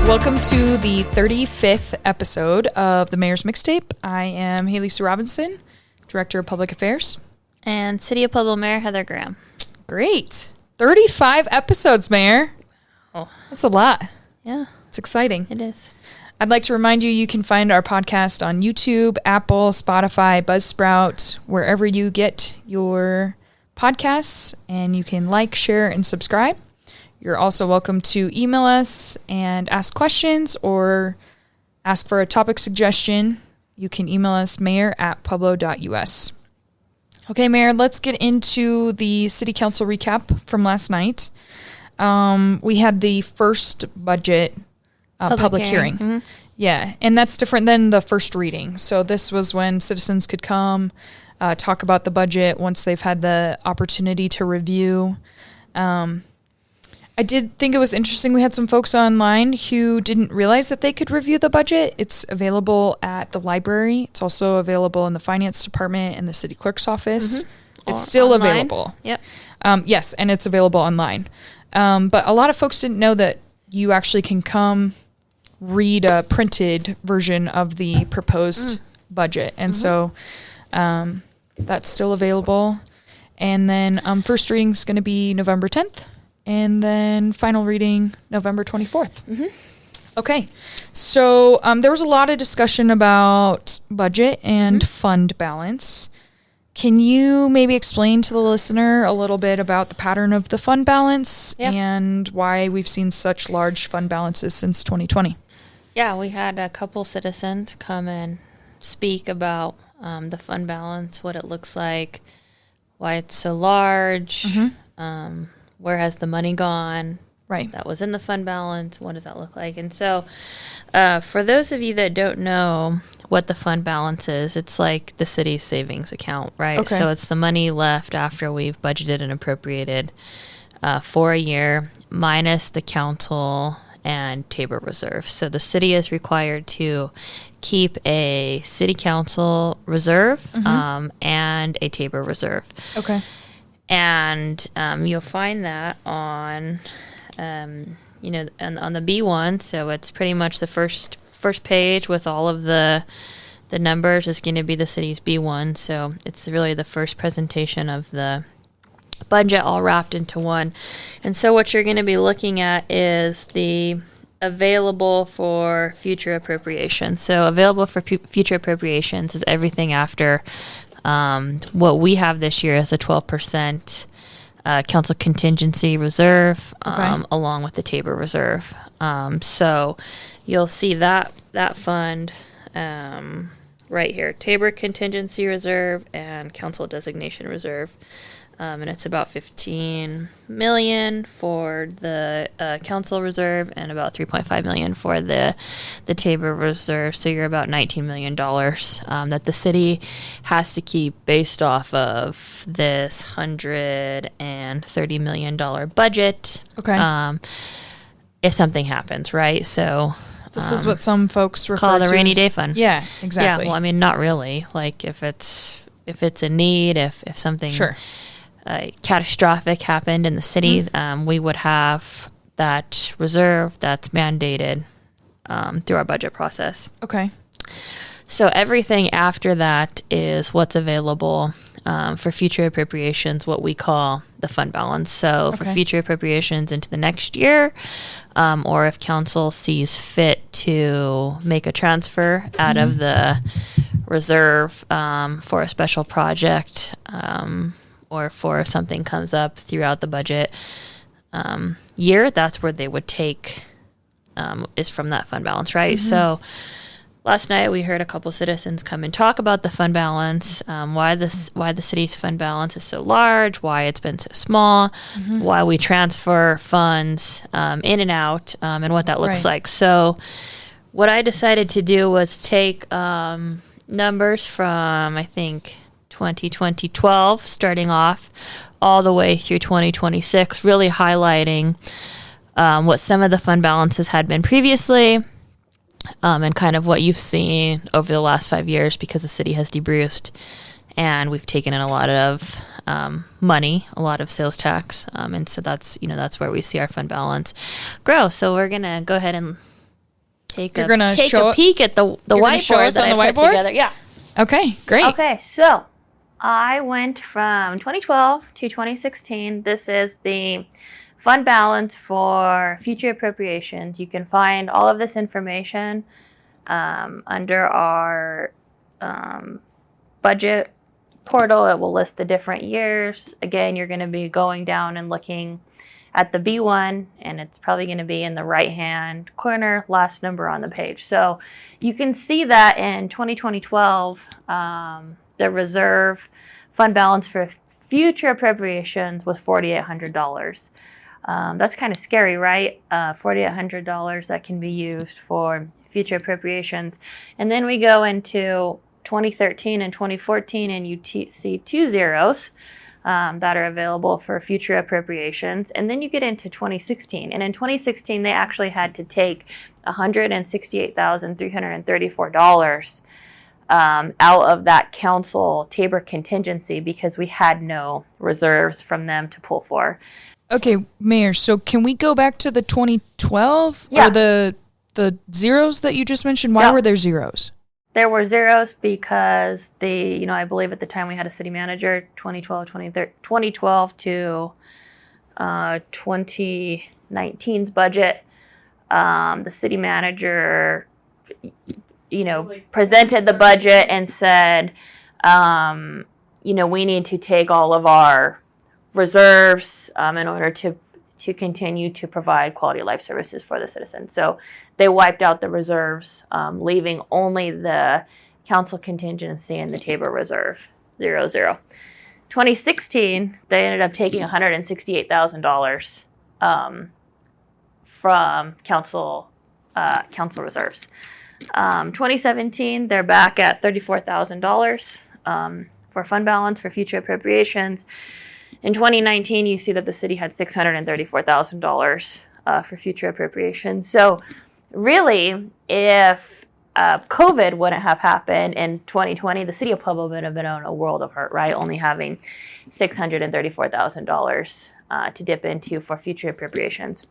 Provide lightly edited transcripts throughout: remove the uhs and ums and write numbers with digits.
Welcome to the 35th episode of the Mayor's Mixtape. I am Haley Sue Robinson, Director of Public Affairs. And City of Pueblo Mayor Heather Graham. Great. 35 episodes, Mayor. Oh, that's a lot. Yeah. It's exciting. It is. I'd like to remind you, you can find our podcast on YouTube, Apple, Spotify, Buzzsprout, wherever you get your podcasts, and you can like, share, and subscribe. You're also welcome to email us and ask questions or ask for a topic suggestion. You can email us mayor@pueblo.us. Okay, Mayor, let's get into the City Council recap from last night. We had the first budget public hearing. Mm-hmm. Yeah, and that's different than the first reading. So this was when citizens could come, talk about the budget once they've had the opportunity to review. I did think it was interesting. We had some folks online who didn't realize that they could review the budget. It's available at the library. It's also available in the finance department and the city clerk's office. Mm-hmm. It's still online. Available. Yep. Yes, and it's available online. But a lot of folks didn't know that you actually can come read a printed version of the proposed budget. And so that's still available. And then first reading is going to be November 10th. And then final reading, November 24th. Mm-hmm. Okay. So there was a lot of discussion about budget and fund balance. Can you maybe explain to the listener a little bit about the pattern of the fund balance and why we've seen such large fund balances since 2020? Yeah, we had a couple citizens come and speak about the fund balance, what it looks like, why it's so large, where has the money gone? Right. That was in the fund balance. What does that look like? And so for those of you that don't know what the fund balance is, it's like the city's savings account, right? Okay. So it's the money left after we've budgeted and appropriated for a year minus the council and Tabor reserve. So the city is required to keep a city council reserve and a Tabor reserve. Okay. And you'll find that on, on the B1. So it's pretty much the first page with all of the numbers is going to be the city's B1. So it's really the first presentation of the budget all wrapped into one. And so what you're going to be looking at is the available for future appropriations. So available for future appropriations is everything after what we have this year is a 12% council contingency reserve, along with the Tabor reserve. So you'll see that fund right here, Tabor contingency reserve and council designation reserve. And it's about $15 million for the council reserve and about $3.5 million for the Tabor reserve. So you're about $19 million that the city has to keep based off of this $130 million budget. Okay. If something happens, right? So this is what some folks refer call to the rainy day fund. Yeah, exactly. Yeah. Well, I mean, not really. Like if it's a need, if something. Sure. Catastrophic happened in the city, we would have that reserve that's mandated through our budget process. Okay. So everything after that is what's available for future appropriations, what we call the fund balance. So for future appropriations into the next year, or if council sees fit to make a transfer out of the reserve for a special project, or for if something comes up throughout the budget year, that's where they would take, is from that fund balance, right? So last night we heard a couple citizens come and talk about the fund balance, why the city's fund balance is so large, why it's been so small, why we transfer funds in and out, and what that looks like. So what I decided to do was take numbers from, I think, 2012, starting off all the way through 2026, really highlighting what some of the fund balances had been previously, and kind of what you've seen over the last 5 years, because the city has debruced and we've taken in a lot of money, a lot of sales tax, and so that's where we see our fund balance grow. So we're gonna go ahead and take You're a gonna peek at the whiteboard that I put together. Yeah. Okay, great. Okay, so I went from 2012 to 2016. This is the fund balance for future appropriations. You can find all of this information under our budget portal. It will list the different years. Again, you're going to be going down and looking at the B1, and it's probably going to be in the right-hand corner, last number on the page. So you can see that in 2012, the reserve fund balance for future appropriations was $4,800. That's kind of scary, right? $4,800 that can be used for future appropriations. And then we go into 2013 and 2014, and you see 2 zeros that are available for future appropriations. And then you get into 2016. And in 2016, they actually had to take $168,334 out of that council Tabor contingency because we had no reserves from them to pull for. Okay, Mayor, so can we go back to the 2012? Yeah. Or the zeros that you just mentioned? Why were there zeros? There were zeros because I believe at the time we had a city manager, 2012 to 2019's budget. The city manager, presented the budget and said, we need to take all of our reserves in order to continue to provide quality of life services for the citizens. So they wiped out the reserves, leaving only the council contingency and the Tabor reserve, 0, 0. 2016, they ended up taking $168,000 from council reserves. 2017, they're back at $34,000 for fund balance for future appropriations. In 2019, you see that the city had $634,000 for future appropriations. So really, if COVID wouldn't have happened in 2020, the city of Pueblo would have been in a world of hurt, right? Only having $634,000 to dip into for future appropriations.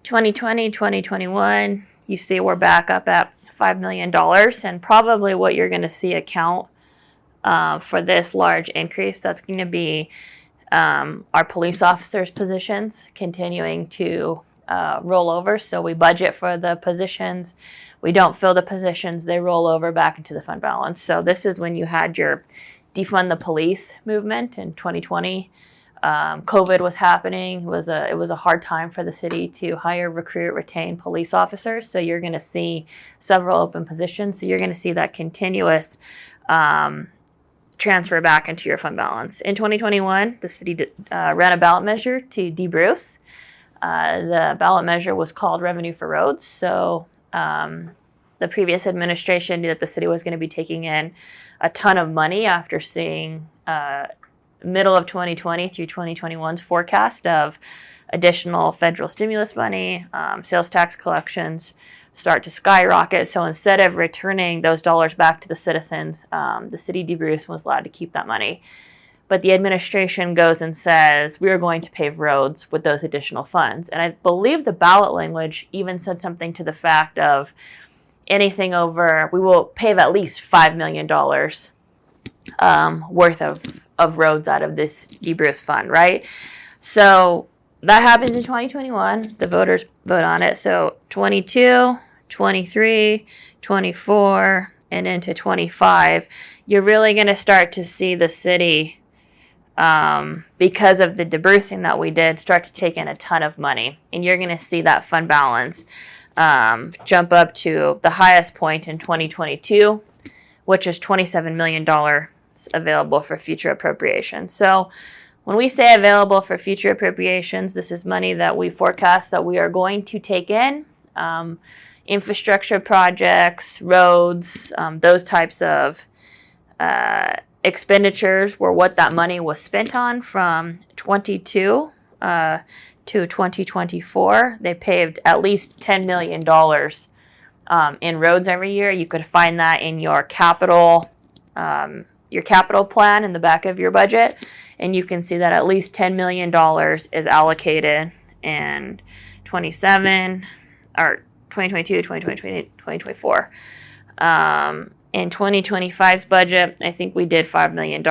2020, 2021, you see we're back up at $5 million, and probably what you're going to see account for this large increase, that's going to be our police officers' positions continuing to roll over. So we budget for the positions. We don't fill the positions. They roll over back into the fund balance. So this is when you had your defund the police movement in 2020. COVID was happening. It was a hard time for the city to hire, recruit, retain police officers. So you're going to see several open positions. So you're going to see that continuous transfer back into your fund balance. In 2021, the city ran a ballot measure to de-Bruce. The ballot measure was called Revenue for Roads. So the previous administration knew that the city was going to be taking in a ton of money after seeing middle of 2020 through 2021's forecast of additional federal stimulus money, sales tax collections start to skyrocket. So instead of returning those dollars back to the citizens, the city of DeBruce was allowed to keep that money. But the administration goes and says, we are going to pave roads with those additional funds. And I believe the ballot language even said something to the fact of anything over, we will pave at least $5 million worth of roads out of this DeBruce fund, right? So that happens in 2021. The voters vote on it. So 22, 23, 24, and into 25, you're really going to start to see the city, because of the debrucing that we did, start to take in a ton of money. And you're going to see that fund balance jump up to the highest point in 2022, which is $27 million available for future appropriations. So when we say available for future appropriations, this is money that we forecast that we are going to take in. Infrastructure projects, roads, those types of expenditures were what that money was spent on from 22 to 2024. They paved at least $10 million in roads every year. You could find that in your capital plan in the back of your budget. And you can see that at least $10 million is allocated in 27 or 2022, 2023, 2024. In 2025's budget, I think we did $5 million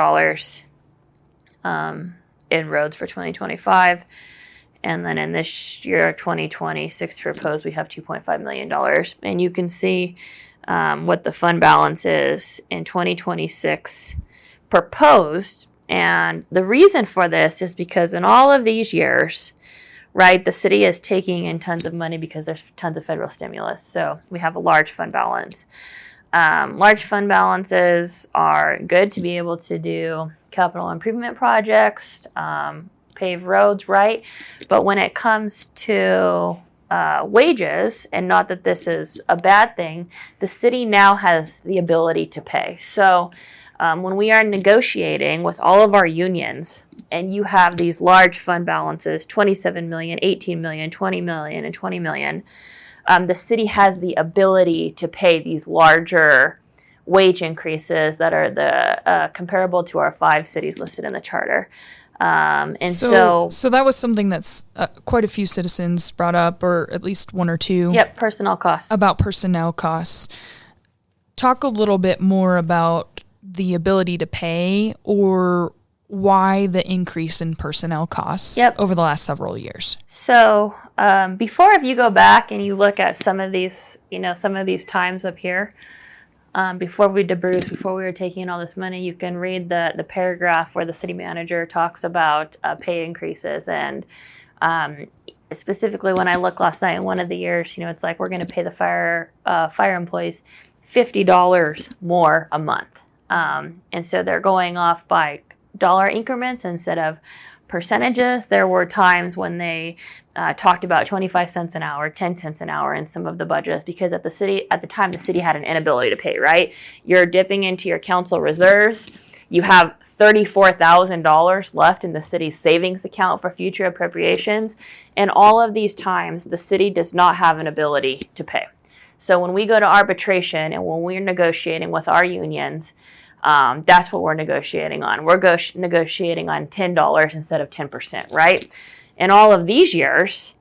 in roads for 2025. And then in this year, 2026 proposed, we have $2.5 million. And you can see what the fund balance is in 2026 proposed. And the reason for this is because in all of these years, right, the city is taking in tons of money because there's tons of federal stimulus. So we have a large fund balance. Large fund balances are good to be able to do capital improvement projects, pave roads, right? But when it comes to wages, and not that this is a bad thing, the city now has the ability to pay. So when we are negotiating with all of our unions, and you have these large fund balances, 27 million, 18 million, 20 million, and 20 million, the city has the ability to pay these larger wage increases that are the comparable to our 5 cities listed in the charter. So that was something that's quite a few citizens brought up, or at least one or two. Yep, personnel costs. About personnel costs. Talk a little bit more about the ability to pay, or why the increase in personnel costs over the last several years. So before, if you go back and you look at some of these times up here, before we debruised, before we were taking in all this money, you can read the paragraph where the city manager talks about pay increases. And specifically when I looked last night in one of the years, it's like we're going to pay the fire employees $50 more a month. And so they're going off by dollar increments instead of percentages. There were times when they talked about 25 cents an hour, 10 cents an hour in some of the budgets, because at the time the city had an inability to pay, right? You're dipping into your council reserves. You have $34,000 left in the city's savings account for future appropriations. And all of these times, the city does not have an ability to pay. So when we go to arbitration and when we're negotiating with our unions, that's what we're negotiating on. We're negotiating on $10 instead of 10%, right? In all of these years,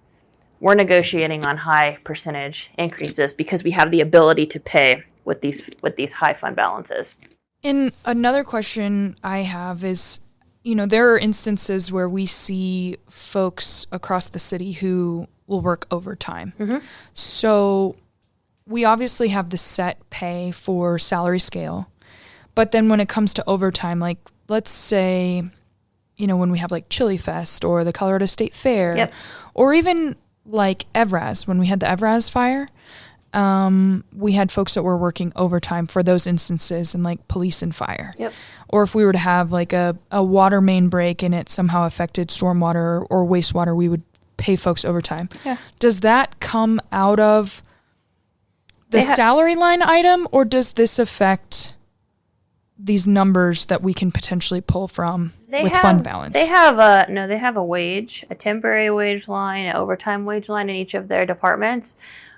we're negotiating on high percentage increases because we have the ability to pay with these high fund balances. And another question I have is, there are instances where we see folks across the city who will work overtime. Mm-hmm. So we obviously have the set pay for salary scale. But then when it comes to overtime, like let's say, when we have like Chili Fest or the Colorado State Fair, or even like Evraz, when we had the Evraz fire, we had folks that were working overtime for those instances in like police and fire. Yep. Or if we were to have like a water main break and it somehow affected stormwater or wastewater, we would pay folks overtime. Yeah. Does that come out of the salary line item, or does this affect these numbers that we can potentially pull from fund balance? They have a temporary wage line, an overtime wage line in each of their departments.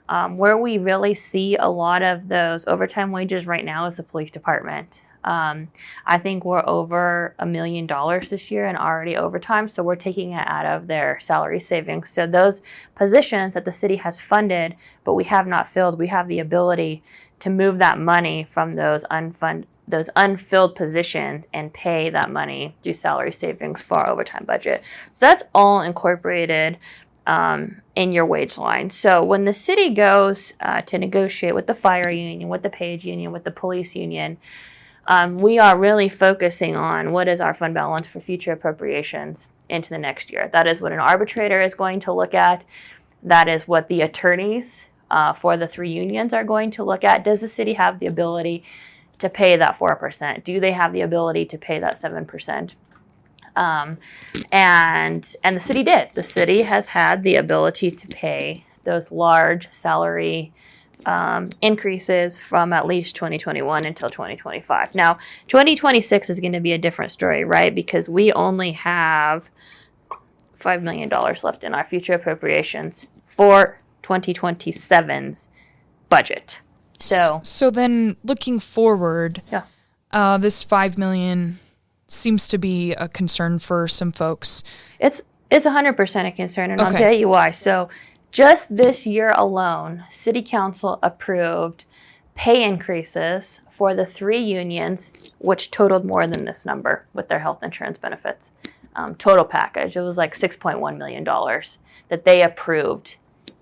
Where we really see a lot of those overtime wages right now is the police department. I think we're over $1 million this year in already overtime, so we're taking it out of their salary savings. So those positions that the city has funded, but we have not filled, we have the ability to move that money from those unfilled positions and pay that money through salary savings for our overtime budget. So that's all incorporated in your wage line. So when the city goes to negotiate with the fire union, with the page union, with the police union, we are really focusing on what is our fund balance for future appropriations into the next year. That is what an arbitrator is going to look at. That is what the attorneys for the 3 unions are going to look at. Does the city have the ability to pay that 4%? Do they have the ability to pay that 7%? And the city did. The city has had the ability to pay those large salary increases from at least 2021 until 2025. Now, 2026 is going to be a different story, right? Because we only have $5 million left in our future appropriations for 2027's budget. So then looking forward, this $5 million seems to be a concern for some folks. It's 100% a concern, and I'll tell you why. So Just this year alone, City Council approved pay increases for the 3 unions, which totaled more than this number with their health insurance benefits. Total package, it was like $6.1 million that they approved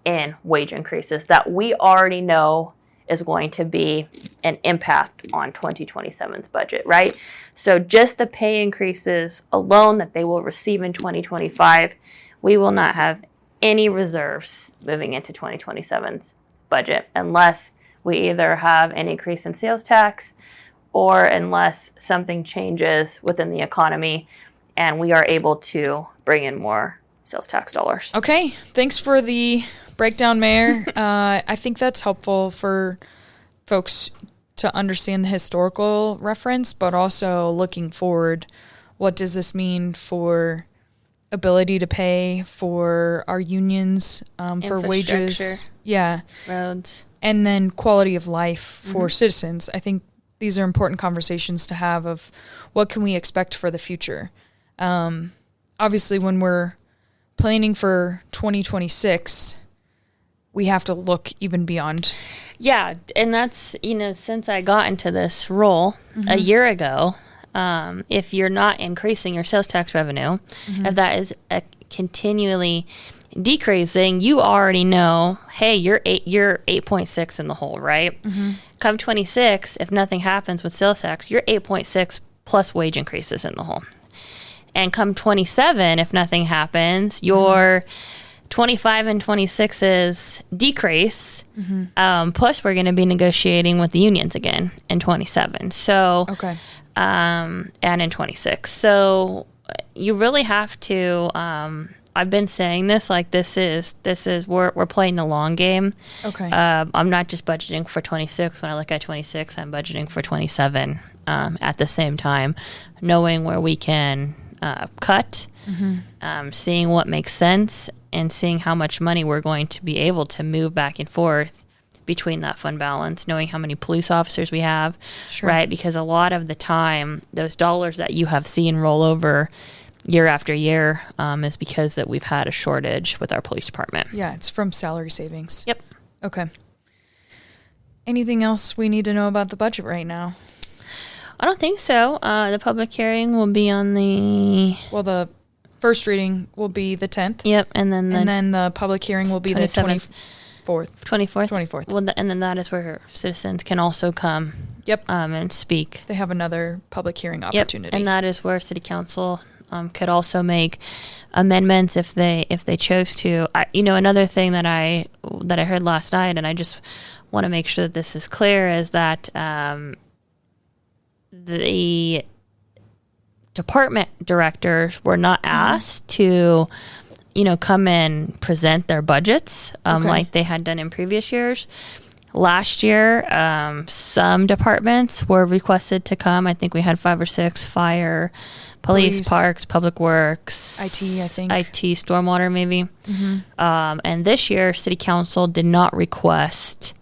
in wage increases that we already know is going to be an impact on 2027's budget, right? So just the pay increases alone that they will receive in 2025, we will not have any reserves moving into 2027's budget unless we either have an increase in sales tax or unless something changes within the economy and we are able to bring in more sales tax dollars. Okay, thanks for the breakdown, Mayor. I think that's helpful for folks to understand the historical reference, but also looking forward, what does this mean for ability to pay for our unions, for wages, roads, and then quality of life for citizens. I think these are important conversations to have of what can we expect for the future. Obviously, when we're planning for 2026, we have to look even beyond. Yeah, and that's, since I got into this role a year ago, if you're not increasing your sales tax revenue, if that is continually decreasing, you already know, hey, you're 8.6 in the hole, right? Come 26, if nothing happens with sales tax, you're 8.6 plus wage increases in the hole. And come 27, if nothing happens, your 25 and 26's decrease. Plus, we're going to be negotiating with the unions again in 27. So, and in 26. So, you really have to. I've been saying this, like this is we're playing the long game. I'm not just budgeting for 26. When I look at 26, I'm budgeting for 27 at the same time, knowing where we can cut, seeing what makes sense, and seeing how much money we're going to be able to move back and forth between that fund balance, knowing how many police officers we have, right? Because a lot of the time, those dollars that you have seen roll over year after year is because that we've had a shortage with our police department. Yeah, it's from salary savings. Yep. Okay. Anything else we need to know about the budget right now? I don't think so. The public hearing will be on the... Well, the first reading will be the 10th. Yep, and then the public hearing will be 27th. the 24th. Well, and then that is where citizens can also come. Yep. And speak. They have another public hearing opportunity. Yep. And that is where City Council could also make amendments if they chose to. Another thing that I heard last night, and I just want to make sure that this is clear, is that the department directors were not asked to, come and present their budgets like they had done in previous years. Last year, some departments were requested to come. I think we had 5 or 6: fire, police, parks, public works, IT, I think. IT, stormwater, maybe. And this year, City Council did not request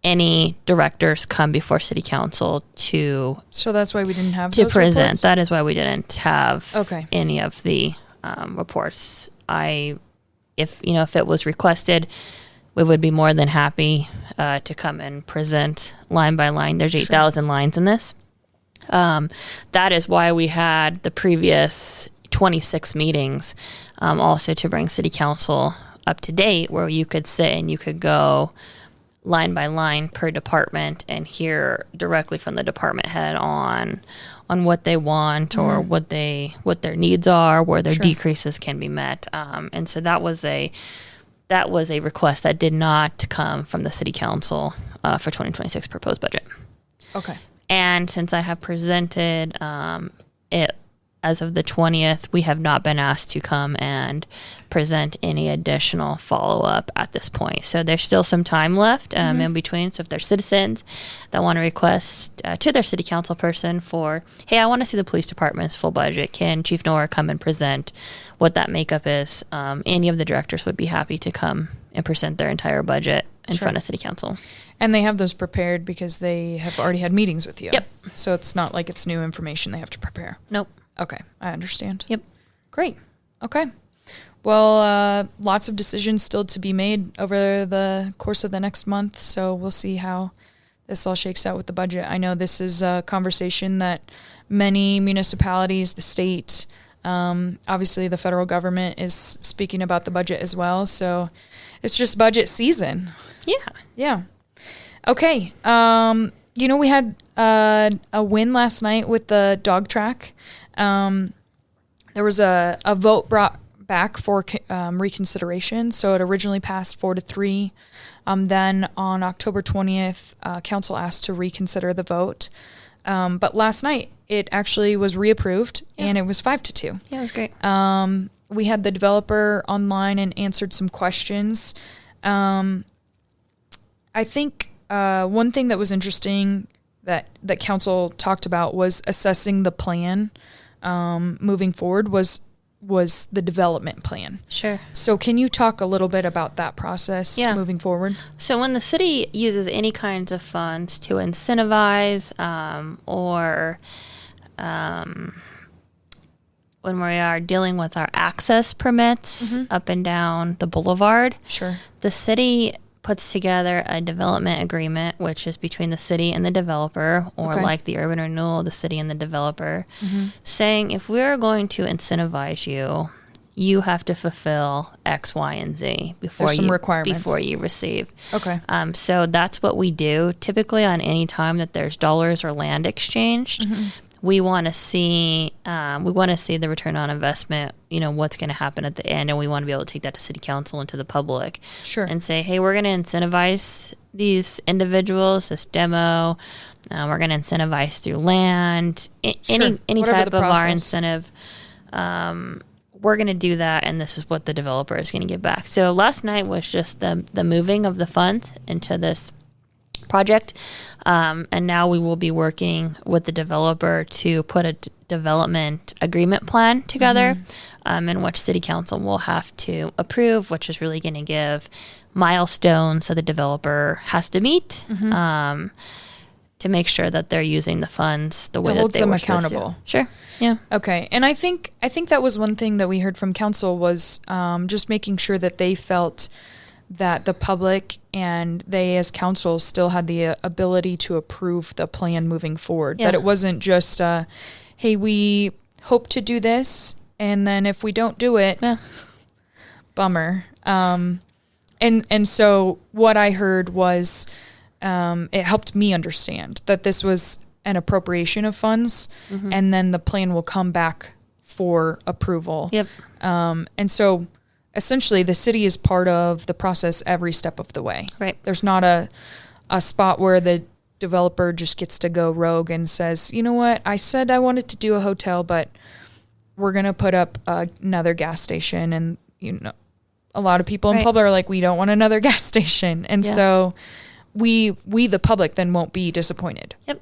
any directors come before City Council to. So that's why we didn't have to those present. reports? That is why we didn't have any of the reports. If it was requested, we would be more than happy to come and present line by line. There's 8,000 lines in this. That is why we had the previous 26 meetings, also to bring City Council up to date, where you could sit and you could go line by line per department and hear directly from the department head on what they want or what their needs are, where their decreases can be met. And so that was a request that did not come from the City Council for 2026 proposed budget. Okay. And since I have presented it as of the 20th, we have not been asked to come and present any additional follow-up at this point. So there's still some time left in between. So if there's citizens that want to request to their city council person for, hey, I want to see the police department's full budget, can Chief Nora come and present what that makeup is? Any of the directors would be happy to come and present their entire budget in front of City Council. And they have those prepared because they have already had meetings with you. Yep. So it's not like it's new information they have to prepare. Nope. Okay, I understand. Yep. Great. Okay. Well, lots of decisions still to be made over the course of the next month, so we'll see how this all shakes out with the budget. I know this is a conversation that many municipalities, the state, obviously the federal government is speaking about the budget as well, so it's just budget season. Yeah. Okay. We had a win last night with the dog track. There was a vote brought back for reconsideration. So it originally passed 4-3. Then on October 20th, council asked to reconsider the vote. But last night it actually was reapproved, and it was 5-2. Yeah, it was great. We had the developer online and answered some questions. I think one thing that was interesting that council talked about was assessing the plan moving forward was the development plan. Sure. So can you talk a little bit about that process moving forward? So when the city uses any kinds of funds to incentivize or when we are dealing with our access permits up and down the boulevard, sure, the city puts together a development agreement, which is between the city and the developer, or like the urban renewal, the city and the developer, saying if we're going to incentivize you, you have to fulfill X, Y, and Z before you receive. Okay. So that's what we do. Typically on any time that there's dollars or land exchanged, we want to see the return on investment, what's going to happen at the end, and we want to be able to take that to city council and to the public. Sure. And say, hey, we're going to incentivize these individuals, this demo. We're going to incentivize through land, any type of our incentive. We're going to do that, and this is what the developer is going to get back. So last night was just the moving of the funds into this project, and now we will be working with the developer to put a development agreement plan together, in which city council will have to approve, which is really going to give milestones that the developer has to meet to make sure that they're using the funds the way that they were supposed to. Holds them accountable. Sure. Yeah. Okay. And I think that was one thing that we heard from council was just making sure that they felt that the public and they as council still had the ability to approve the plan moving forward. Yeah. That it wasn't just, hey, we hope to do this, and then if we don't do it, bummer. And so what I heard was it helped me understand that this was an appropriation of funds, and then the plan will come back for approval. Yep. And so essentially the city is part of the process every step of the way. Right. There's not a spot where the developer just gets to go rogue and says, you know what, I said I wanted to do a hotel, but we're going to put up another gas station. And, a lot of people in Pueblo are like, we don't want another gas station. And so we, the public, then won't be disappointed. Yep.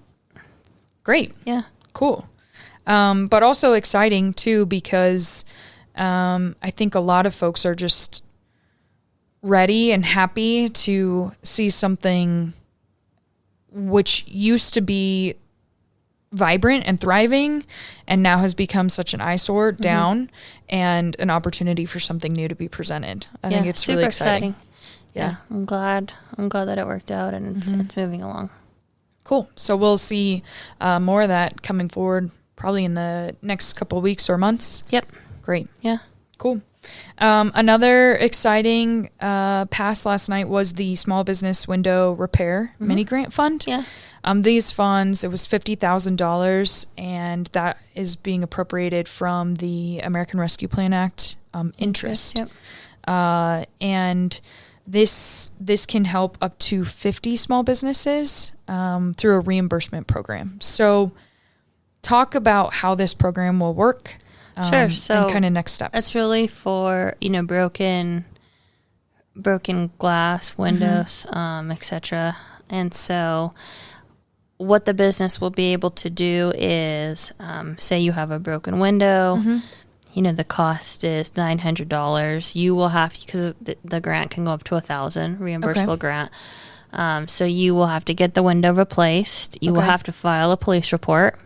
Great. Yeah. Cool. But also exciting too, because I think a lot of folks are just ready and happy to see something which used to be vibrant and thriving and now has become such an eyesore down, and an opportunity for something new to be presented. I think it's really exciting. Yeah. I'm glad that it worked out, and it's moving along. Cool. So we'll see more of that coming forward probably in the next couple of weeks or months. Yep. Great. Yeah. Cool. Another exciting pass last night was the Small Business Window Repair Mini Grant Fund. Yeah. These funds, it was $50,000, and that is being appropriated from the American Rescue Plan Act interest. Yep. And this can help up to 50 small businesses through a reimbursement program. So talk about how this program will work. Sure. So and kind of next steps. It's really for, broken glass, windows, etc. And so what the business will be able to do is, say you have a broken window, the cost is $900. You will have, because the grant can go up to $1,000, reimbursable grant. So you will have to get the window replaced. You will have to file a police report.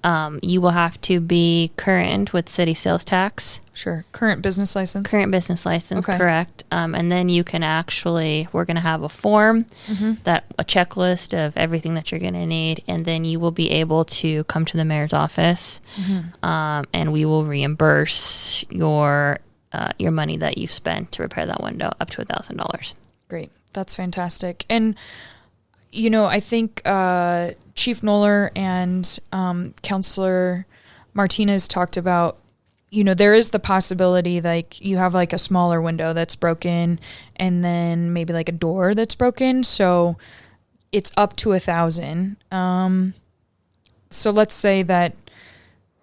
You will have to be current with city sales tax. Sure. Current business license. Okay. Correct. And then you can actually, we're going to have a form, a checklist of everything that you're going to need, and then you will be able to come to the mayor's office, and we will reimburse your money that you spent to repair that window up to $1,000. Great. That's fantastic. And, I think Chief Knoller and Councilor Martinez talked about, there is the possibility like you have like a smaller window that's broken and then maybe like a door that's broken. So it's up to $1,000. So let's say that,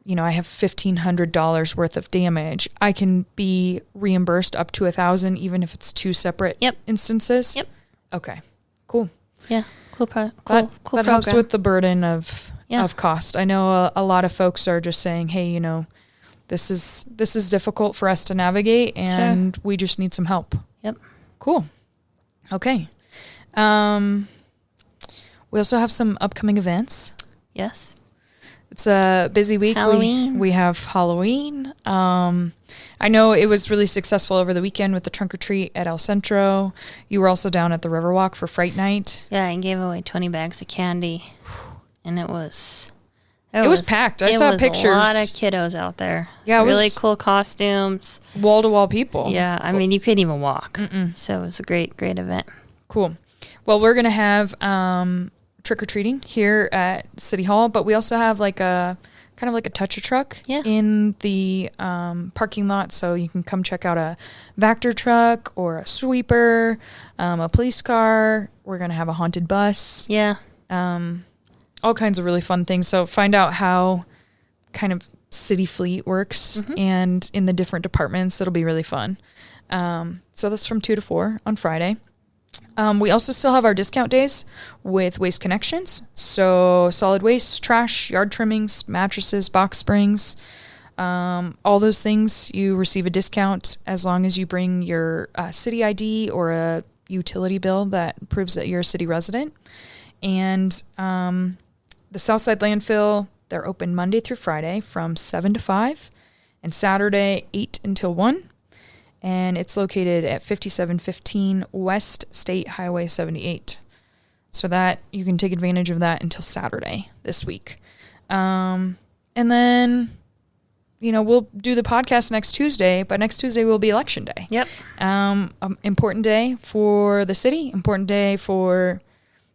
I have $1,500 worth of damage. I can be reimbursed up to $1,000, even if it's two separate instances. Yep. Okay. Cool. Yeah. Cool That program. helps with the burden of cost. I know a lot of folks are just saying, hey, this is difficult for us to navigate, and we just need some help. Yep. Cool. Okay. We also have some upcoming events. Yes. It's a busy week. Halloween. We have Halloween. I know it was really successful over the weekend with the trunk or treat at El Centro. You were also down at the Riverwalk for Fright Night. Yeah, I gave away 20 bags of candy, and it was packed. I saw pictures. A lot of kiddos out there. Yeah, really cool costumes. Wall-to-wall people. Yeah, I mean, you couldn't even walk. So it was a great event. Cool. Well, we're going to have trick-or-treating here at City Hall, but we also have like a kind of like a toucher truck in the parking lot, so you can come check out a Vector truck or a sweeper, a police car. We're going to have a haunted bus. Yeah. All kinds of really fun things. So find out how kind of city fleet works and in the different departments. It'll be really fun. So that's from 2 to 4 on Friday. We also still have our discount days with Waste Connections. So solid waste, trash, yard trimmings, mattresses, box springs, all those things, you receive a discount as long as you bring your city ID or a utility bill that proves that you're a city resident. And the Southside Landfill, they're open Monday through Friday from 7 to 5 and Saturday 8 until 1. And it's located at 5715 West State Highway 78. So that you can take advantage of that until Saturday this week. And then, we'll do the podcast next Tuesday, but next Tuesday will be Election Day. Yep. Important day for the city, important day for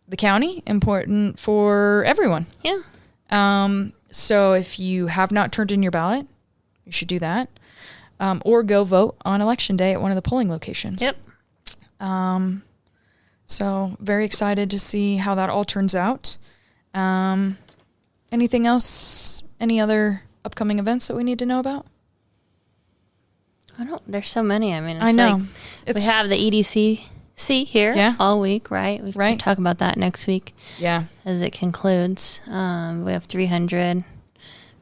the county, important for everyone. Yeah. So if you have not turned in your ballot, you should do that. Or go vote on Election Day at one of the polling locations. Yep. So very excited to see how that all turns out. Anything else? Any other upcoming events that we need to know about? There's so many. I mean, I know. We have the EDCC here all week, right? We can talk about that next week. Yeah. As it concludes. We have 300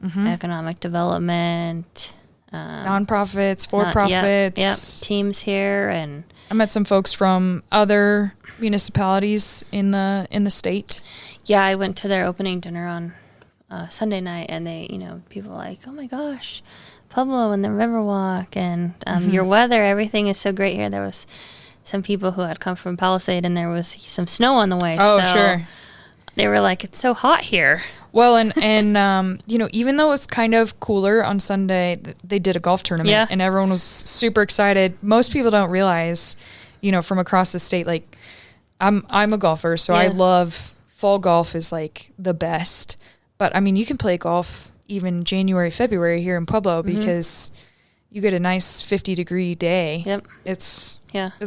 economic development, nonprofits, for-profits. Yep. Teams here, and I met some folks from other municipalities in the state. Yeah, I went to their opening dinner on Sunday night, and they, people were like, oh my gosh, Pueblo and the Riverwalk, and your weather, everything is so great here. There was some people who had come from Palisade, and there was some snow on the way. Oh, so sure. They were like, it's so hot here. Well, and even though it was kind of cooler on Sunday, they did a golf tournament, and everyone was super excited. Most people don't realize, from across the state, like I'm a golfer, so I love fall golf is like the best. But I mean, you can play golf even January, February here in Pueblo because you get a nice 50-degree day. Yep. It's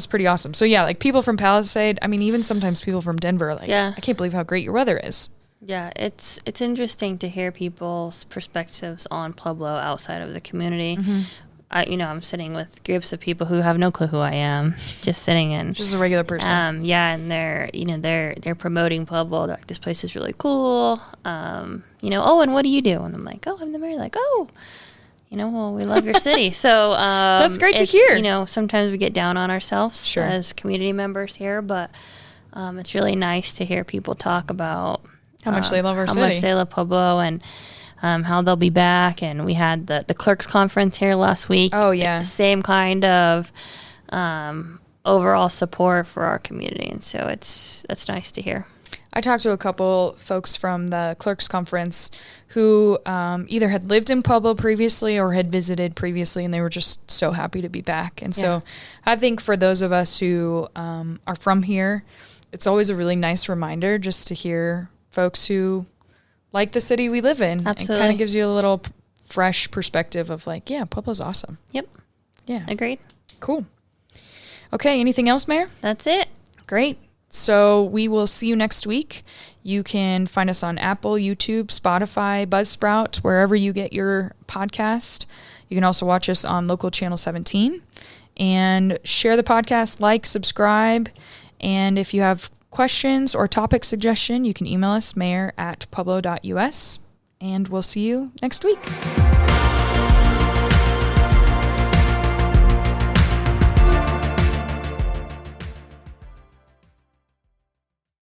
pretty awesome. So like people from Palisade, I mean, even sometimes people from Denver, like, I can't believe how great your weather is. Yeah, it's interesting to hear people's perspectives on Pueblo outside of the community. I'm sitting with groups of people who have no clue who I am, just sitting in. Just a regular person. And they're promoting Pueblo. They're like, this place is really cool. And what do you do? And I'm like, oh, I'm the mayor. Like, oh, well, we love your city. So that's great to hear. Sometimes we get down on ourselves as community members here, but it's really nice to hear people talk about how much they love our city. How much they love Pueblo, and how they'll be back. And we had the clerks conference here last week. Oh, yeah. Same kind of overall support for our community. And so that's nice to hear. I talked to a couple folks from the clerks conference who either had lived in Pueblo previously or had visited previously, and they were just so happy to be back. And so I think for those of us who are from here, it's always a really nice reminder just to hear folks who like the city we live in. Absolutely. It kind of gives you a little fresh perspective of like, yeah, Pueblo's awesome. Yep. Yeah. Agreed. Cool. Okay, anything else, Mayor? That's it. Great. So we will see you next week. You can find us on Apple, YouTube, Spotify, Buzzsprout, wherever you get your podcast. You can also watch us on local channel 17. And share the podcast, like, subscribe. And if you have questions or topic suggestion, you can email us, mayor@pueblo.us. And we'll see you next week.